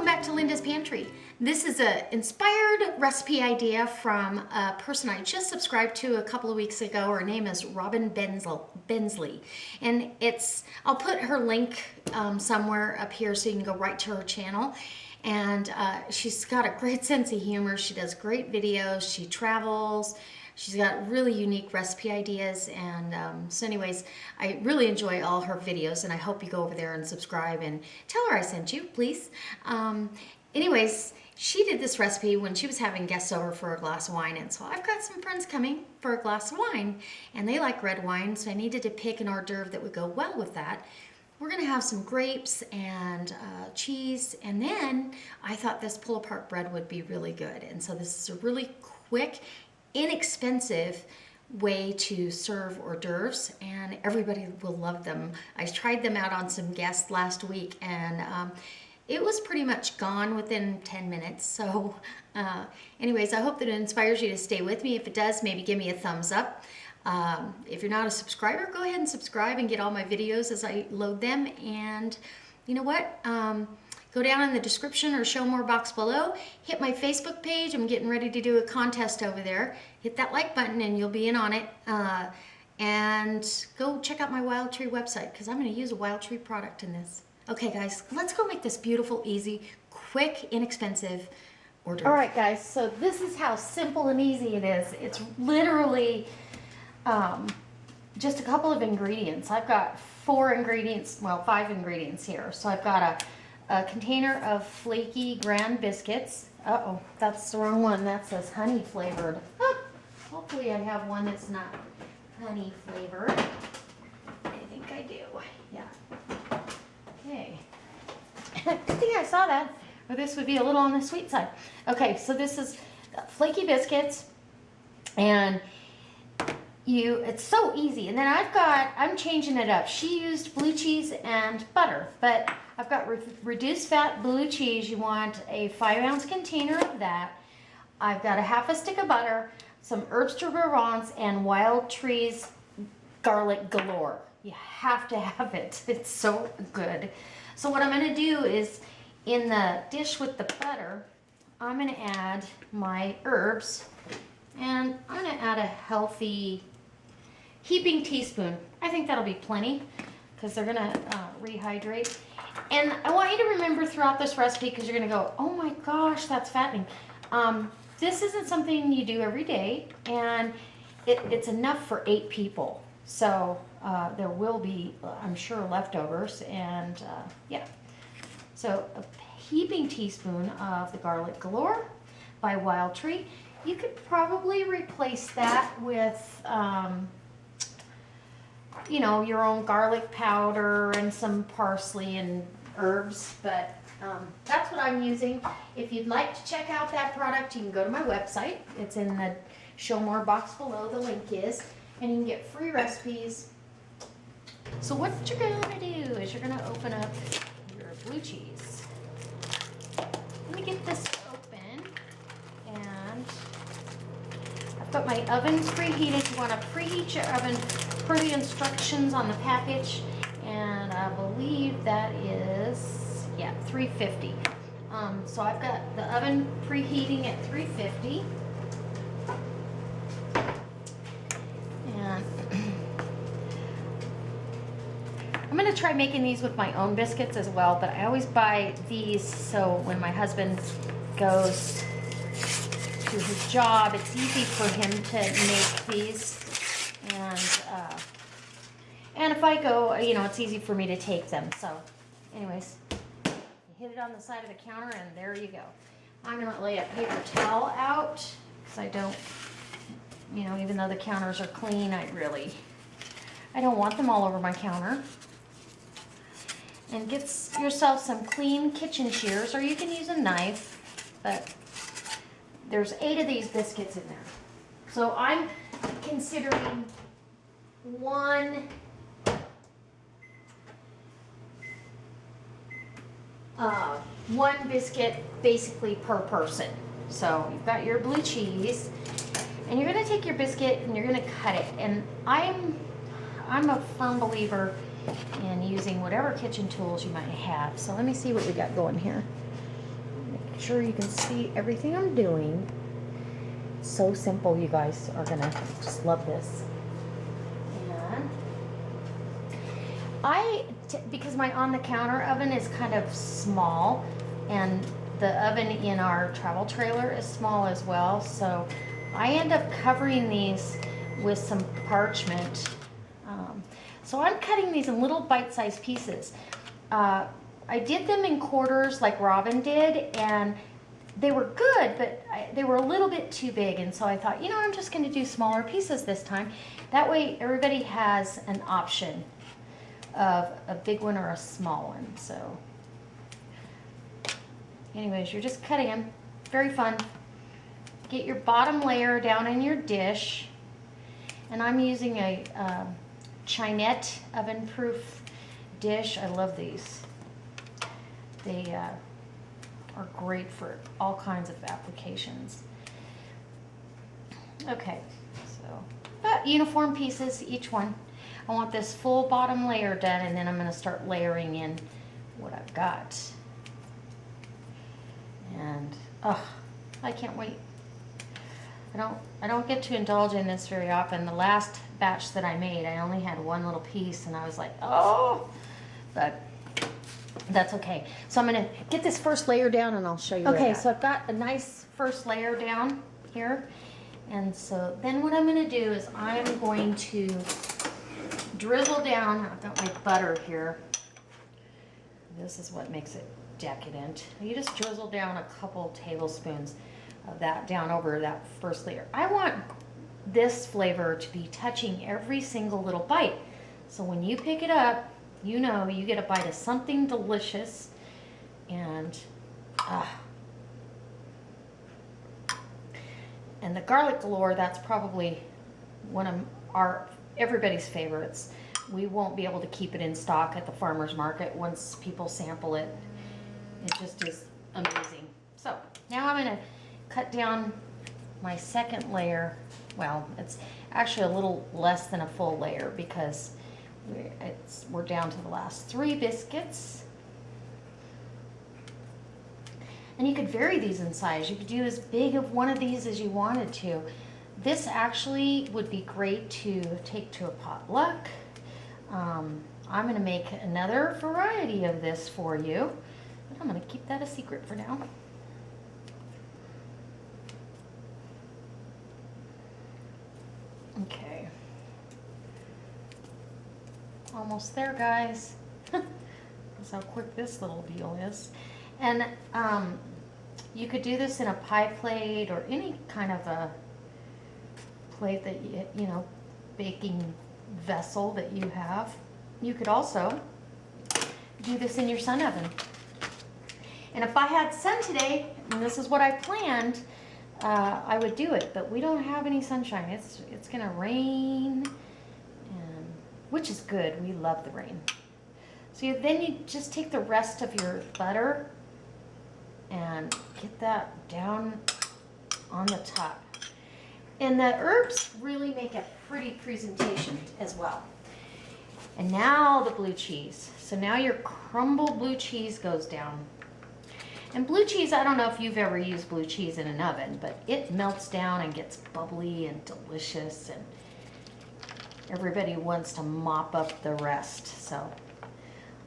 Welcome back to Linda's Pantry. This is an inspired recipe idea from a person I just subscribed to a couple of weeks ago. Her name is Robin Bensley. And I'll put her link somewhere up here so you can go right to her channel. And she's got a great sense of humor. She does great videos. She travels. She's got really unique recipe ideas, and so anyways, I really enjoy all her videos, and I hope you go over there and subscribe and tell her I sent you, please. Anyways, she did this recipe when she was having guests over for a glass of wine, and so I've got some friends coming for a glass of wine, and they like red wine, so I needed to pick an hors d'oeuvre that would go well with that. We're gonna have some grapes and cheese, and then I thought this pull-apart bread would be really good, and so this is a really quick, inexpensive way to serve hors d'oeuvres, and everybody will love them. I tried them out on some guests last week, and it was pretty much gone within 10 minutes. So anyways, I hope that it inspires you to stay with me. If it does, maybe give me a thumbs up. If you're not a subscriber, go ahead and subscribe and get all my videos as I load them. And you know what? Go down in the description or show more box below. Hit my Facebook page. I'm getting ready to do a contest over there. Hit that like button and you'll be in on it. And go check out my Wild Tree website because I'm going to use a Wild Tree product in this. Okay guys, let's go make this beautiful, easy, quick, inexpensive hors d'oeuvre. All right guys, so this is how simple and easy it is. It's literally just a couple of ingredients. I've got 5 ingredients here. So I've got a container of flaky ground biscuits. Uh-oh, that's the wrong one. That says honey flavored. Hopefully I have one that's not honey flavored. I think I do, yeah. Okay. Good thing I saw that, or this would be a little on the sweet side. Okay, so this is flaky biscuits, and it's so easy. And then I'm changing it up. She used blue cheese and butter, but I've got reduced fat blue cheese. You want a 5-ounce container of that. I've got a half a stick of butter, some herbes de Provence, and Wild Tree's garlic galore. You have to have it. It's so good. So what I'm gonna do is, in the dish with the butter, I'm gonna add my herbs, and I'm gonna add a healthy heaping teaspoon. I think that'll be plenty because they're gonna rehydrate. And I want you to remember throughout this recipe, because you're gonna go, oh my gosh, that's fattening. This isn't something you do every day, and it's enough for 8 people. So there will be, I'm sure, leftovers, and yeah. So a heaping teaspoon of the garlic galore by Wild Tree. You could probably replace that with you know, your own garlic powder and some parsley and herbs, but that's what I'm using. If you'd like to check out that product, you can go to my website. It's in the show more box below, the link is, and you can get free recipes. So what you're gonna do is you're gonna open up your blue cheese. Let me get this open, and I've got my oven preheated. You want to preheat your oven per the instructions on the package, and I believe that is, yeah, 350. So I've got the oven preheating at 350, and I'm going to try making these with my own biscuits as well, but I always buy these so when my husband goes to his job, it's easy for him to make these. And if I go, you know, it's easy for me to take them. So anyways, you hit it on the side of the counter, and there you go. I'm going to lay a paper towel out because I don't, you know, even though the counters are clean, I don't want them all over my counter. And get yourself some clean kitchen shears, or you can use a knife, but there's 8 of these biscuits in there. So I'm considering one biscuit basically per person. So you've got your blue cheese, and you're going to take your biscuit and you're going to cut it. And I'm a firm believer in using whatever kitchen tools you might have. So let me see what we got going here. sure you can see everything I'm doing. It's so simple, you guys are gonna just love this. And because my on-the-counter oven is kind of small, and the oven in our travel trailer is small as well, so I end up covering these with some parchment. So I'm cutting these in little bite-sized pieces. I did them in quarters like Robin did, and they were good, but they were a little bit too big, and so I thought, you know, I'm just going to do smaller pieces this time. That way everybody has an option of a big one or a small one. So anyways, you're just cutting them. Very fun. Get your bottom layer down in your dish, and I'm using a Chinette oven-proof dish. I love these. They are great for all kinds of applications. Okay, so about uniform pieces, each one. I want this full bottom layer done, and then I'm going to start layering in what I've got. And I can't wait. I don't get to indulge in this very often. The last batch that I made, I only had one little piece, and I was like, oh, but that's okay. So I'm gonna get this first layer down, and I'll show you. Okay, so I've got a nice first layer down here, and so then what I'm gonna do is I'm going to drizzle down. I've got my butter here. This is what makes it decadent. You just drizzle down a couple tablespoons of that down over that first layer. I want this flavor to be touching every single little bite. So when you pick it up, you know you get a bite of something delicious. And the garlic galore, that's probably one of everybody's favorites. We won't be able to keep it in stock at the farmer's market once people sample it. It just is amazing. So now I'm gonna cut down my second layer. Well, it's actually a little less than a full layer because we're down to the last 3 biscuits. And you could vary these in size. You could do as big of one of these as you wanted to. This actually would be great to take to a potluck. I'm going to make another variety of this for you, but I'm going to keep that a secret for now. Okay. Almost there, guys. That's how quick this little deal is. And you could do this in a pie plate or any kind of a plate that you know, baking vessel that you have. You could also do this in your sun oven. And if I had sun today, and this is what I planned, I would do it, but we don't have any sunshine. It's gonna rain, which is good. We love the rain. So then you just take the rest of your butter and get that down on the top. And the herbs really make a pretty presentation as well. And now the blue cheese. So now your crumbled blue cheese goes down. And blue cheese, I don't know if you've ever used blue cheese in an oven, but it melts down and gets bubbly and delicious, and everybody wants to mop up the rest. So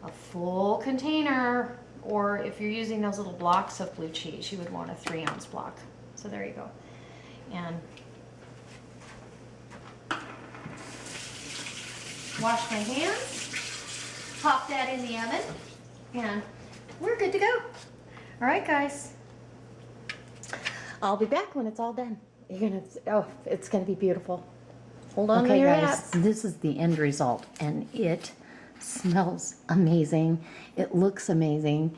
a full container, or if you're using those little blocks of blue cheese, you would want a 3-ounce block. So there you go. And wash my hands, pop that in the oven, and we're good to go. All right, guys. I'll be back when it's all done. It's gonna be beautiful. Hold on to your hats. This is the end result, and it smells amazing. It looks amazing.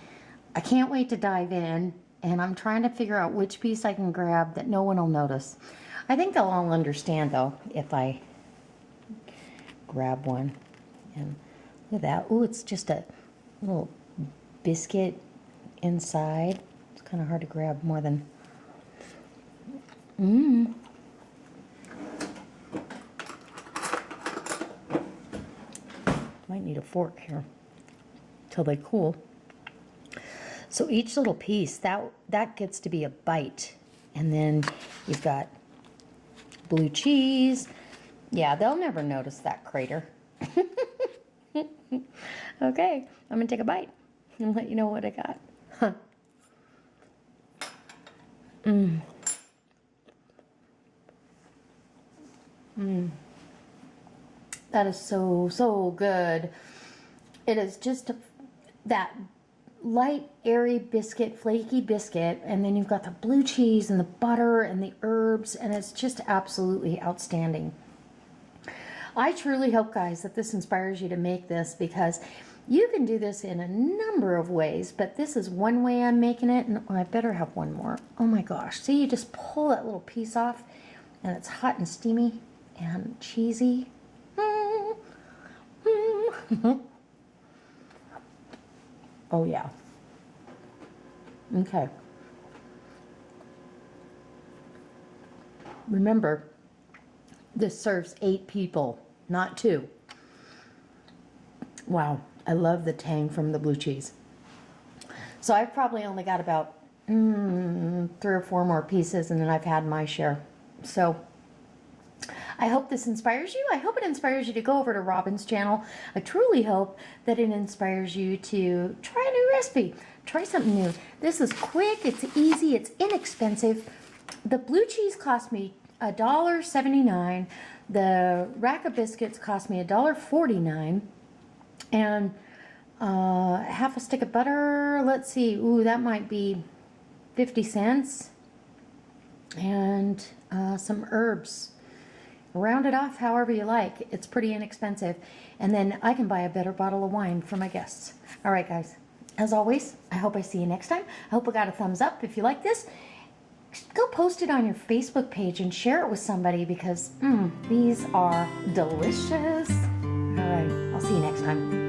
I can't wait to dive in, and I'm trying to figure out which piece I can grab that no one will notice. I think they'll all understand, though, if I grab one. And look at that. Ooh, it's just a little biscuit inside. It's kind of hard to grab more than... Might need a fork here till they cool. So each little piece, that gets to be a bite. And then you've got blue cheese. Yeah, they'll never notice that crater. Okay, I'm gonna take a bite and let you know what I got. Huh. That is so, so good. It is just that light, airy biscuit, flaky biscuit, and then you've got the blue cheese and the butter and the herbs, and it's just absolutely outstanding. I truly hope, guys, that this inspires you to make this, because you can do this in a number of ways, but this is one way I'm making it, and I better have one more. Oh my gosh. See, you just pull that little piece off, and it's hot and steamy and cheesy. Oh yeah. Okay. Remember, this serves 8 people, not 2. Wow, I love the tang from the blue cheese. So I've probably only got about 3 or 4 more pieces, and then I've had my share. So I hope this inspires you. I hope it inspires you to go over to Robin's channel. I truly hope that it inspires you to try a new recipe. Try something new. This is quick, it's easy, it's inexpensive. The blue cheese cost me $1.79. The rack of biscuits cost me $1.49. And half a stick of butter, let's see, ooh, that might be 50 cents. And some herbs. Round it off however you like. It's pretty inexpensive. And then I can buy a better bottle of wine for my guests. All right, guys. As always, I hope I see you next time. I hope I got a thumbs up if you like this. Go post it on your Facebook page and share it with somebody, because these are delicious. All right. I'll see you next time.